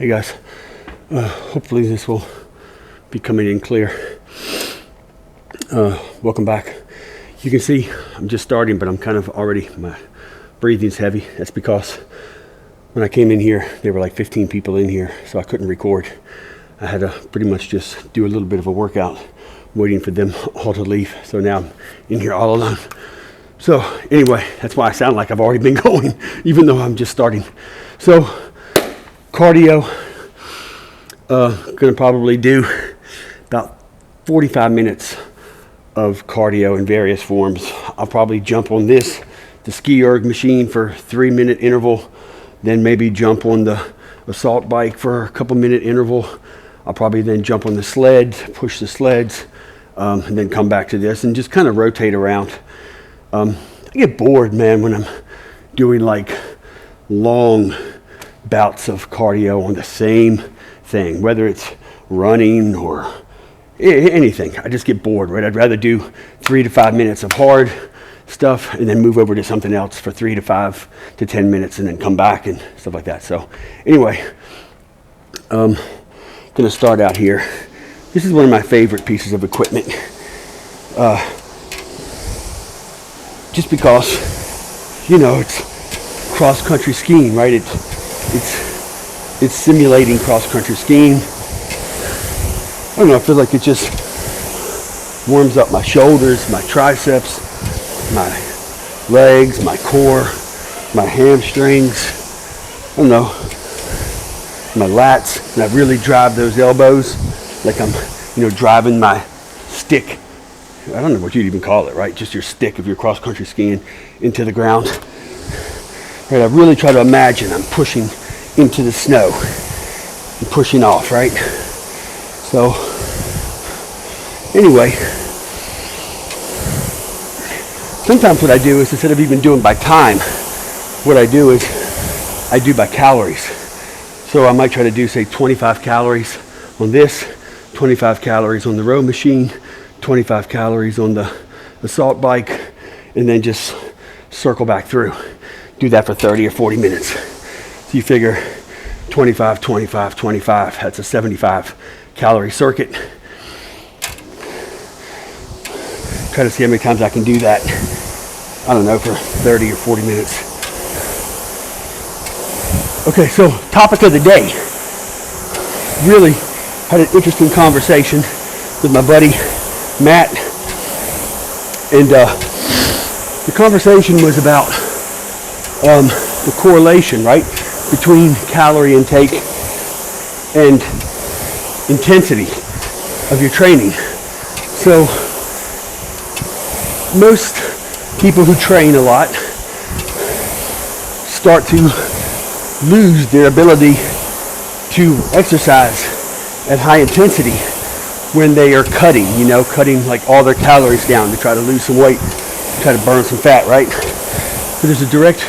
Hey guys, hopefully this will be coming in clear. Welcome back. You can see I'm just starting, but I'm kind of already, my breathing's heavy. That's because when I came in here, there were like 15 people in here, so I couldn't record. I had to pretty much just do a little bit of a workout, waiting for them all to leave. So now I'm in here all alone. So anyway, that's why I sound like I've already been going, even though I'm just starting. So cardio, gonna probably do about 45 minutes of cardio in various forms. I'll probably jump on the ski erg machine for 3-minute interval, then maybe jump on the assault bike for a couple minute interval. I'll probably then jump on the sled, push the sleds, and then come back to this and just kind of rotate around. I get bored, man, when I'm doing like long bouts of cardio on the same thing, whether it's running or anything. I just get bored, right? I'd rather do 3 to 5 minutes of hard stuff and then move over to something else for 3 to 5 to 10 minutes and then come back and stuff like that. So anyway, gonna start out here. This is one of my favorite pieces of equipment. Just because, you know, it's cross-country skiing, right? It's simulating cross-country skiing. I don't know, I feel like it just warms up my shoulders, my triceps, my legs, my core, my hamstrings, I don't know, my lats, and I really drive those elbows like I'm, you know, driving my stick. I don't know what you'd even call it, right? Just your stick if you're cross-country skiing into the ground. Right, I really try to imagine I'm pushing into the snow and pushing off, right? So, anyway, sometimes what I do is instead of even doing by time, what I do is I do by calories. So I might try to do, say, 25 calories on this, 25 calories on the row machine, 25 calories on the assault bike, and then just circle back through. Do that for 30 or 40 minutes. So you figure 25, 25, 25, that's a 75 calorie circuit. Try to see how many times I can do that, I don't know, for 30 or 40 minutes. Okay, so topic of the day. Really had an interesting conversation with my buddy Matt, and the conversation was about the correlation, right, between calorie intake and intensity of your training. So most people who train a lot start to lose their ability to exercise at high intensity when they are cutting like all their calories down to try to lose some weight, try to burn some fat, right? So there's a direct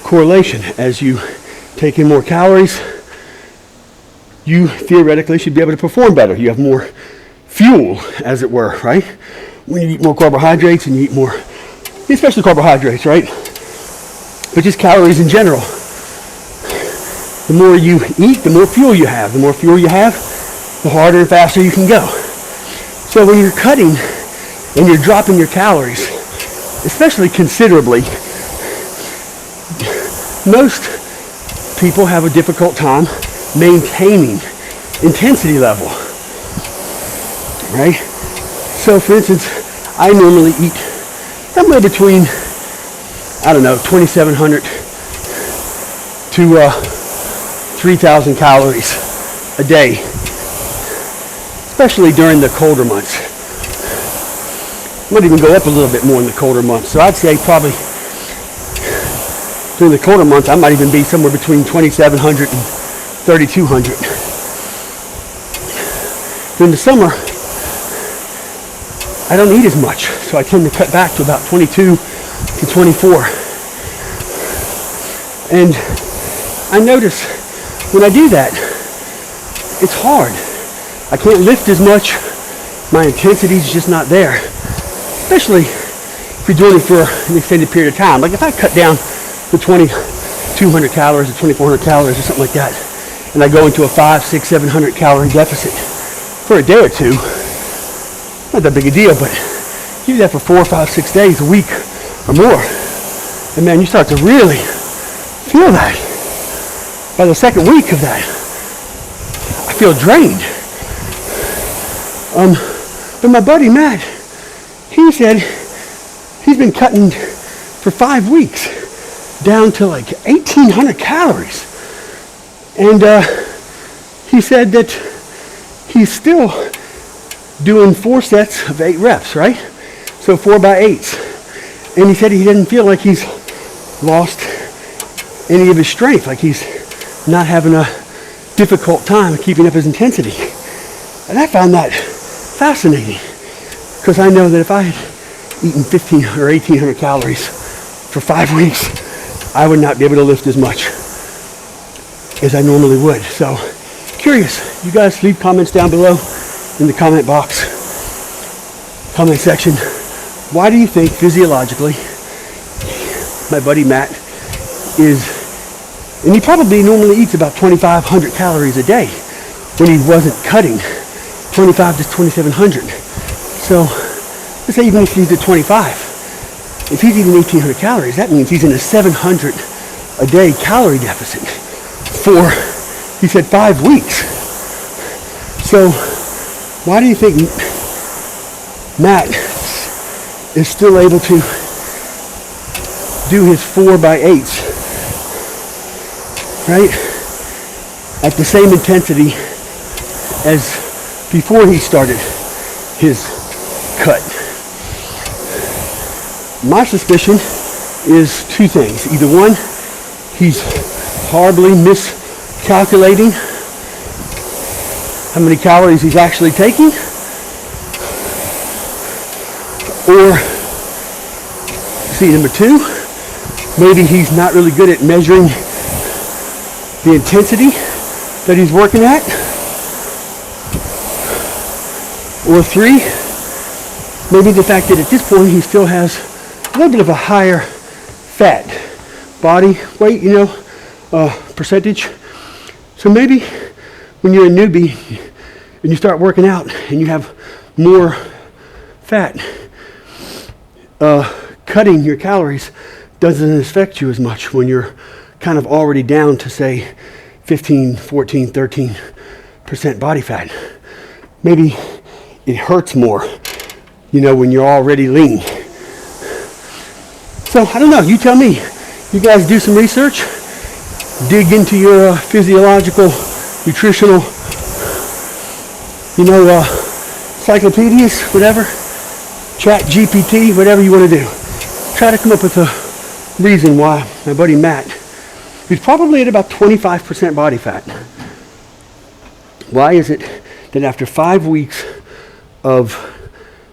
correlation. As you take in more calories, you theoretically should be able to perform better. You have more fuel, as it were, right? When you eat more carbohydrates and you eat more, especially carbohydrates, right? But just calories in general. The more you eat, the more fuel you have. The more fuel you have, the harder and faster you can go. So when you're cutting and you're dropping your calories, especially considerably, most people have a difficult time maintaining intensity level, right? So for instance, I normally eat somewhere between, 2,700 to 3,000 calories a day, especially during the colder months. Might even go up a little bit more in the colder months. So I'd say probably during the colder months, I might even be somewhere between 2,700 and 3,200. During the summer, I don't eat as much, so I tend to cut back to about 22 to 24. And I notice when I do that, it's hard. I can't lift as much. My intensity is just not there. Especially if you're doing it for an extended period of time. Like if I cut down to 2,200 calories or 2,400 calories or something like that, and I go into a 500, 600, 700 calorie deficit for a day or two, not that big a deal, but you do that for 4, 5, 6 days, a week or more, and man, you start to really feel that. By the second week of that, I feel drained. But my buddy Matt, he said he's been cutting for 5 weeks down to like 1,800 calories. And he said that he's still doing 4 sets of 8 reps, right? So 4 by 8s. And he said he doesn't feel like he's lost any of his strength, like he's not having a difficult time keeping up his intensity. And I found that fascinating, because I know that if I had eaten 1,500 or 1,800 calories for 5 weeks, I would not be able to lift as much as I normally would. So, curious. You guys leave comments down below in the comment box, comment section. Why do you think physiologically my buddy Matt is, and he probably normally eats about 2,500 calories a day when he wasn't cutting, 25 to 2,700. So let's say even if he's at 25, if he's eating 1,800 calories, that means he's in a 700 a day calorie deficit for, he said, 5 weeks. So why do you think Matt is still able to do his 4 by 8s, right, at the same intensity as before he started his cut? My suspicion is 2 things. Either one, he's horribly miscalculating how many calories he's actually taking, or see, number 2, maybe he's not really good at measuring the intensity that he's working at. Or 3, maybe the fact that at this point he still has a little bit of a higher fat body weight, percentage. So maybe when you're a newbie and you start working out and you have more fat, cutting your calories doesn't affect you as much when you're kind of already down to, say, 15, 14, 13% body fat. Maybe it hurts more, when you're already lean. So I don't know, you tell me. You guys do some research, dig into your physiological, nutritional, encyclopedias, whatever, Chat GPT, whatever you want to do. Try to come up with a reason why my buddy Matt, who's probably at about 25% body fat, why is it that after 5 weeks of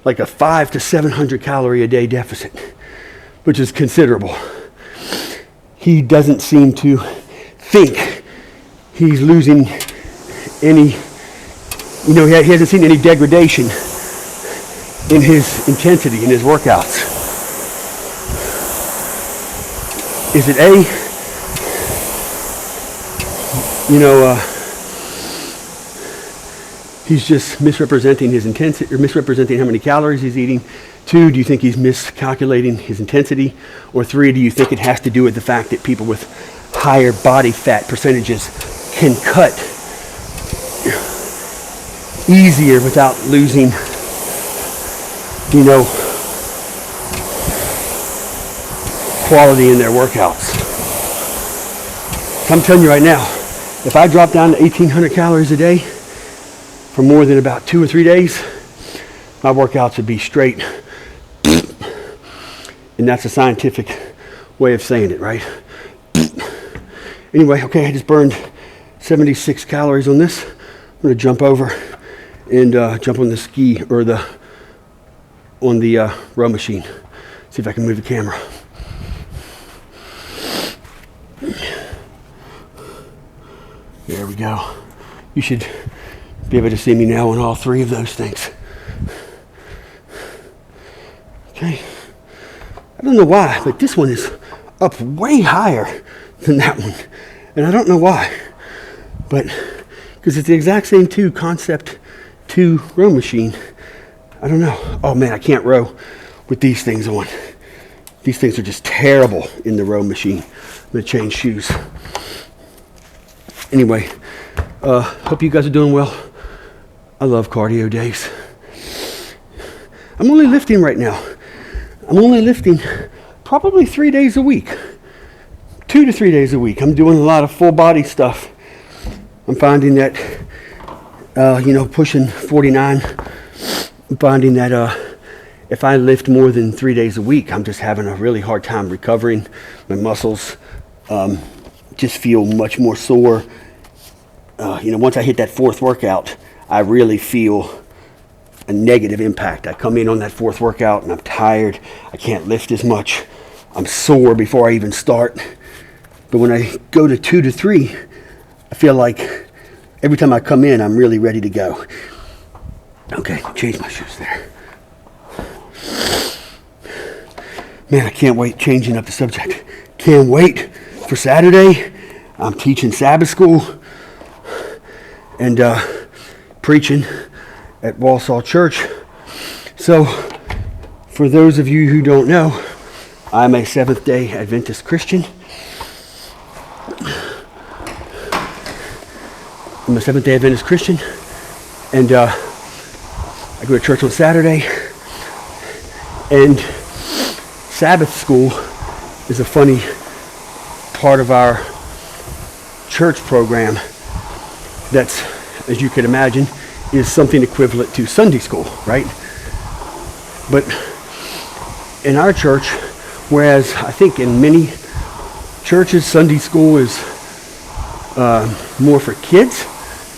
like a 500 to 700 calorie a day deficit, which is considerable, he doesn't seem to think he's losing any, he hasn't seen any degradation in his intensity, in his workouts. Is it he's just misrepresenting his intensity, or misrepresenting how many calories he's eating? 2, do you think he's miscalculating his intensity? Or 3, do you think it has to do with the fact that people with higher body fat percentages can cut easier without losing, quality in their workouts? I'm telling you right now, if I drop down to 1,800 calories a day for more than about 2 or 3 days, my workouts would be straight. And that's a scientific way of saying it, right? Anyway, okay, I just burned 76 calories on this. I'm going to jump over and jump on the ski, or on the row machine. See if I can move the camera. There we go. You should be able to see me now on all 3 of those things. Okay. I don't know why, but this one is up way higher than that one. And I don't know why. But, because it's the exact same Concept 2 row machine. I don't know. Oh man, I can't row with these things on. These things are just terrible in the row machine. I'm going to change shoes. Anyway, hope you guys are doing well. I love cardio days. I'm only lifting right now. I'm only lifting probably 3 days a week. 2 to 3 days a week. I'm doing a lot of full body stuff. I'm finding that, pushing 49, I'm finding that if I lift more than 3 days a week, I'm just having a really hard time recovering. My muscles just feel much more sore. Once I hit that fourth workout, I really feel a negative impact. I come in on that fourth workout and I'm tired. I can't lift as much. I'm sore before I even start. But when I go to 2 to 3, I feel like every time I come in, I'm really ready to go. Okay, change my shoes there. Man, I can't wait, changing up the subject. Can't wait for Saturday. I'm teaching Sabbath school and preaching at Walsall Church. So, for those of you who don't know, I'm a Seventh-day Adventist Christian. I'm a Seventh-day Adventist Christian, and I go to church on Saturday. And Sabbath school is a funny part of our church program that's, as you could imagine, is something equivalent to Sunday school, right? But in our church, whereas I think in many churches, Sunday school is more for kids.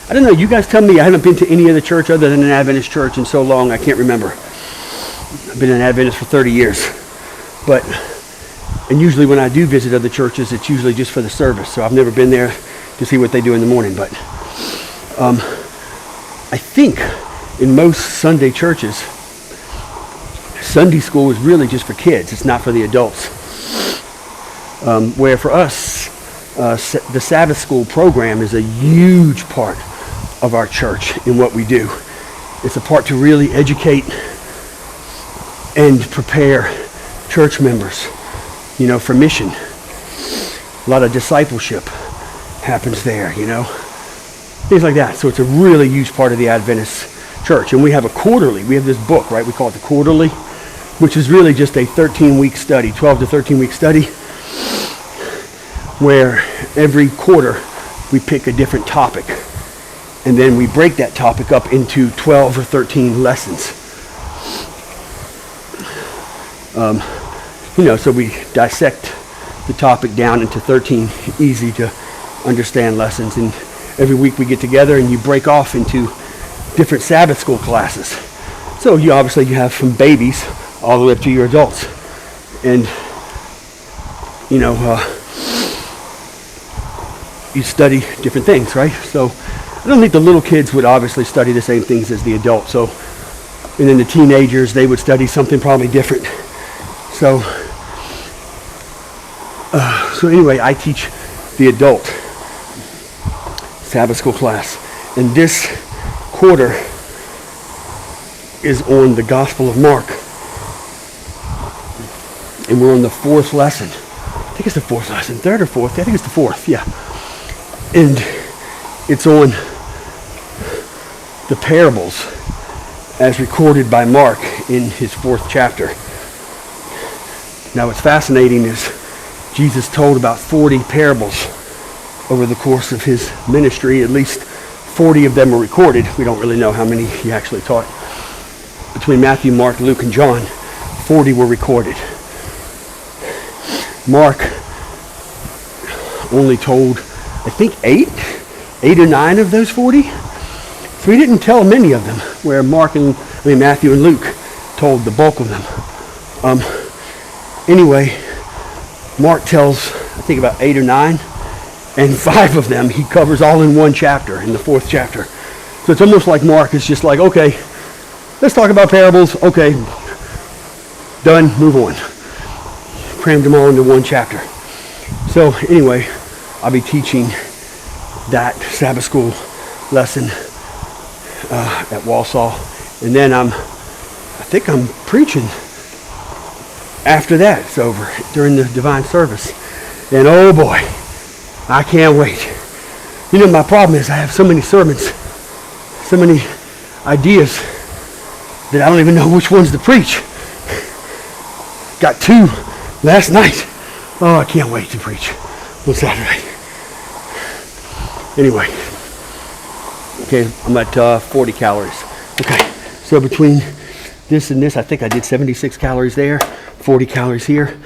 I don't know, you guys tell me. I haven't been to any other church other than an Adventist church in so long, I can't remember. I've been an Adventist for 30 years. And usually when I do visit other churches, it's usually just for the service. So I've never been there to see what they do in the morning. But I think in most Sunday churches, Sunday school is really just for kids. It's not for the adults. Where for us, the Sabbath school program is a huge part of our church in what we do. It's a part to really educate and prepare church members, for mission. A lot of discipleship happens there, things like that. So it's a really huge part of the Adventist church. And we have we have this book, right? We call it the Quarterly, which is really just a 13-week study, 12 to 13-week study, where every quarter we pick a different topic. And then we break that topic up into 12 or 13 lessons. So we dissect the topic down into 13 easy to understand lessons. And every week we get together and you break off into different Sabbath school classes. So you have from babies all the way up to your adults. And, you study different things, right? So I don't think the little kids would obviously study the same things as the adults. So, and then the teenagers, they would study something probably different. So anyway, I teach the adult Sabbath school class. And this quarter is on the Gospel of Mark. And we're on the fourth lesson. I think it's the fourth lesson, third or fourth. I think it's the fourth, yeah. And it's on the parables as recorded by Mark in his fourth chapter. Now what's fascinating is Jesus told about 40 parables over the course of his ministry. At least 40 of them are recorded. We don't really know how many he actually taught. Between Matthew, Mark, Luke, and John, 40 were recorded. Mark only told, I think, 8 or 9 of those 40. So he didn't tell many of them, where Matthew and Luke told the bulk of them. Anyway, Mark tells, I think, about 8 or 9, and 5 of them he covers all in one chapter, in the fourth chapter. So it's almost like Mark is just like, okay, let's talk about parables. Okay, done, move on. Crammed them all into one chapter. So anyway, I'll be teaching that Sabbath school lesson at Walsall, and then I think I'm preaching after that. It's over during the divine service, and oh boy, I can't wait. You know, my problem is I have so many sermons, so many ideas that I don't even know which ones to preach. Got 2 last night. Oh, I can't wait to preach on Saturday. Anyway, okay, I'm at 40 calories. Okay, so between this and this, I think I did 76 calories there, 40 calories here.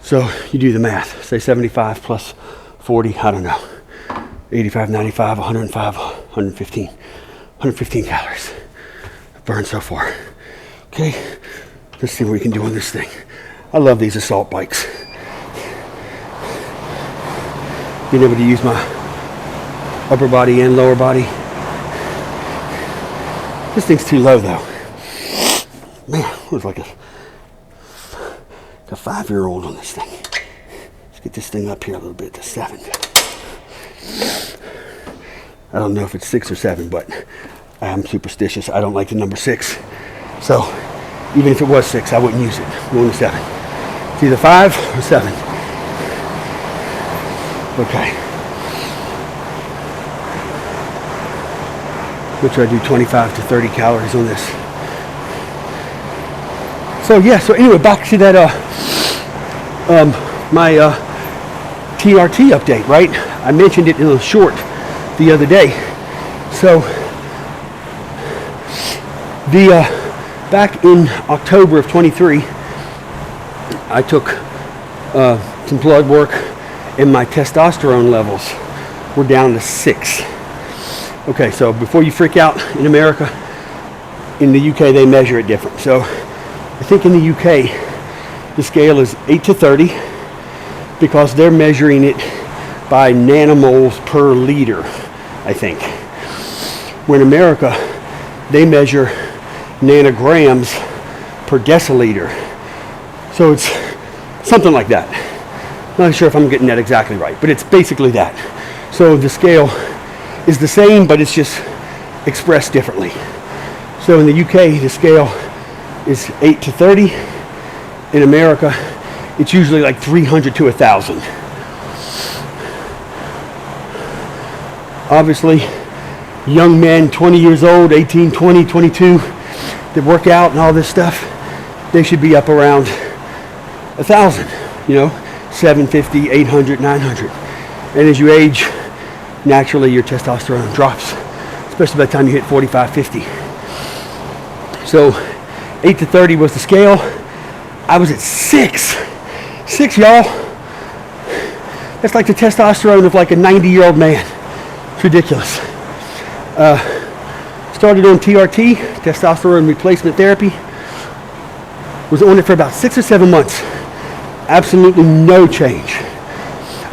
So you do the math. Say 75 plus 40, I don't know. 85, 95, 105, 115 calories burned so far. Okay, let's see what we can do on this thing. I love these assault bikes. Being able to use my upper body and lower body. This thing's too low though. Man, it was like a 5-year-old on this thing. Let's get this thing up here a little bit to 7. I don't know if it's 6 or 7, but I am superstitious. I don't like the number 6. So even if it was 6, I wouldn't use it. I'm going to 7. It's either 5 or 7. Okay. We'll try to do 25 to 30 calories on this. So yeah, so anyway, back to that my TRT update, right? I mentioned it in a short the other day. So the back in October of 23, I took some blood work, and my testosterone levels were down to 6. Okay, so before you freak out, in America, in the UK they measure it different. So I think in the UK the scale is 8 to 30 because they're measuring it by nanomoles per liter, I think. When in America they measure nanograms per deciliter. So it's something like that. Not sure if I'm getting that exactly right, but it's basically that. So the scale is the same, but it's just expressed differently. So in the UK, the scale is 8 to 30. In America, it's usually like 300 to 1,000. Obviously, young men, 20 years old, 18, 20, 22, that work out and all this stuff, they should be up around 1,000, 750, 800, 900. And as you age, naturally your testosterone drops, especially by the time you hit 45, 50. So 8 to 30 was the scale. I was at 6. 6, y'all. That's like the testosterone of like a 90-year-old man. It's ridiculous. Started on TRT, testosterone replacement therapy. Was on it for about 6 or 7 months. Absolutely no change.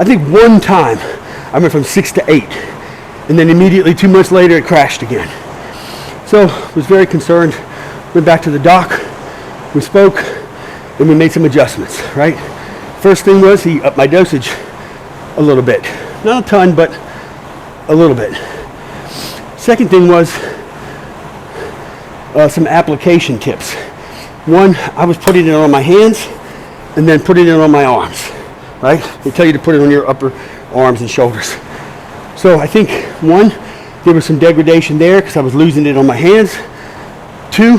I think one time I went from 6 to 8, and then immediately 2 months later it crashed again. So was very concerned. Went back to the doc. We spoke, and we made some adjustments. Right. First thing was he upped my dosage a little bit, not a ton, but a little bit. Second thing was some application tips. One, I was putting it on my hands and then putting it on my arms. Right. They tell you to put it on your upper arms and shoulders. So I think 1, there was some degradation there because I was losing it on my hands. 2,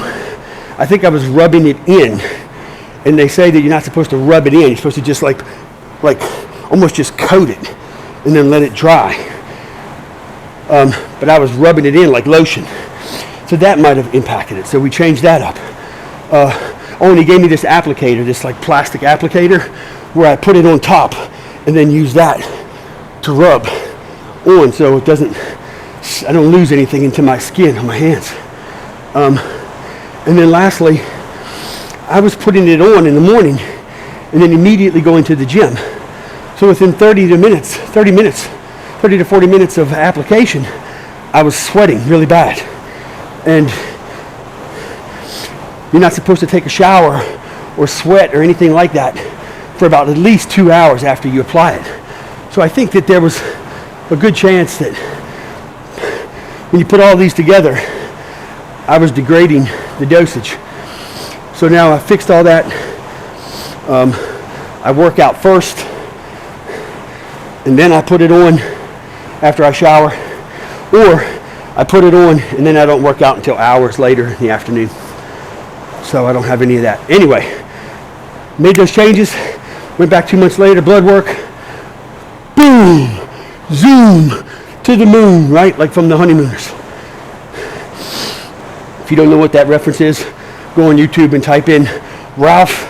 I think I was rubbing it in, and they say that you're not supposed to rub it in. You're supposed to just like almost just coat it and then let it dry. But I was rubbing it in like lotion, so that might have impacted it. So we changed that up. And he gave me this applicator, this like plastic applicator, where I put it on top and then use that to rub on so it doesn't, I don't lose anything into my skin on my hands. And then lastly, I was putting it on in the morning and then immediately going to the gym. So within 30 to 40 minutes of application, I was sweating really bad. And you're not supposed to take a shower or sweat or anything like that for about at least 2 hours after you apply it. So I think that there was a good chance that when you put all these together, I was degrading the dosage. So now I fixed all that. I work out first, and then I put it on after I shower, or I put it on and then I don't work out until hours later in the afternoon. So I don't have any of that. Anyway, made those changes, went back 2 months later, blood work, boom, zoom, to the moon, right? Like from the Honeymooners. If you don't know what that reference is, go on YouTube and type in Ralph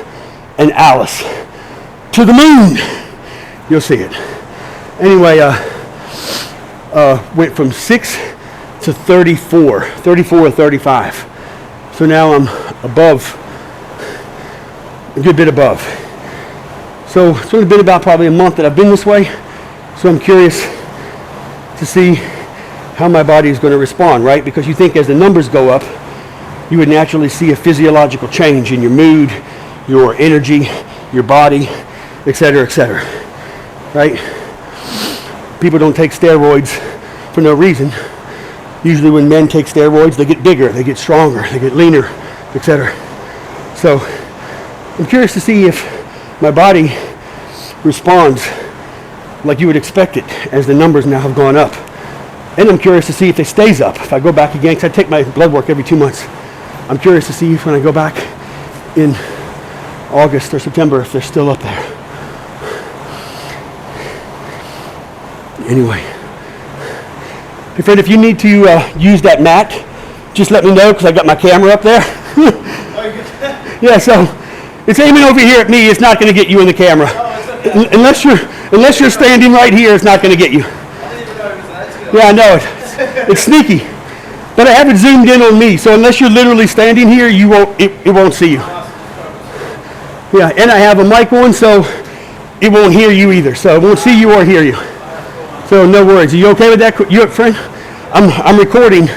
and Alice to the moon. You'll see it. Anyway, went from 6 to 34 or 35. So now I'm above, a good bit above. So it's only been about probably a month that I've been this way. So I'm curious to see how my body is going to respond, right? Because you think as the numbers go up, you would naturally see a physiological change in your mood, your energy, your body, etc., right? People don't take steroids for no reason. Usually when men take steroids, they get bigger, they get stronger, they get leaner, etc. So I'm curious to see if my body responds like you would expect it as the numbers now have gone up. And I'm curious to see if it stays up. If I go back again, because I take my blood work every 2 months. I'm curious to see if when I go back in August or September, if they're still up there. Anyway. Hey friend, if you need to use that mat, just let me know because I got my camera up there. Yeah, so it's aiming over here at me. It's not going to get you in the camera. Unless you're standing right here, it's not going to get you. Yeah, I know it. It's sneaky. But I have it zoomed in on me, so unless you're literally standing here, it won't see you. Yeah, and I have a mic on, so it won't hear you either. So it won't see you or hear you. So no worries. Are you okay with that, you friend? I'm recording,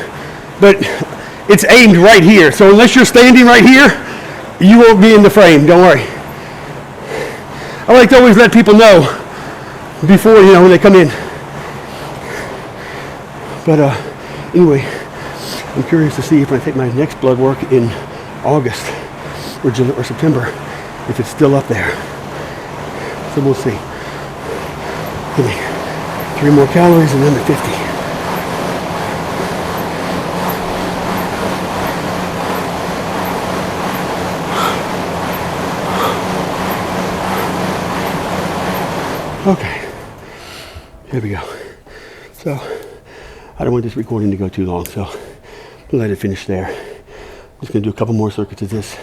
but it's aimed right here. So unless you're standing right here, you won't be in the frame. Don't worry. I like to always let people know before, when they come in. But anyway, I'm curious to see if I take my next blood work in August or September, if it's still up there. So we'll see. Give me 3 more calories and then the 50. Okay, here we go. So I don't want this recording to go too long, so I'll let it finish there. I'm just gonna do a couple more circuits of this.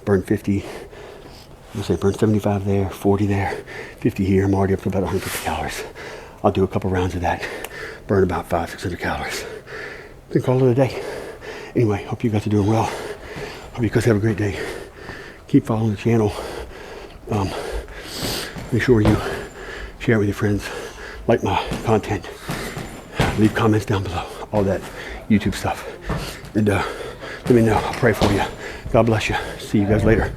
Burn 50. I'm gonna say burn 75 there, 40 there, 50 here. I'm already up to about 150 calories. I'll do a couple rounds of that. Burn about 500-600 calories. Then call it a day. Anyway, hope you guys are doing well. Hope you guys have a great day. Keep following the channel. Make sure you share it with your friends. Like my content. Leave comments down below. All that YouTube stuff. And let me know. I'll pray for you. God bless you. See you guys later.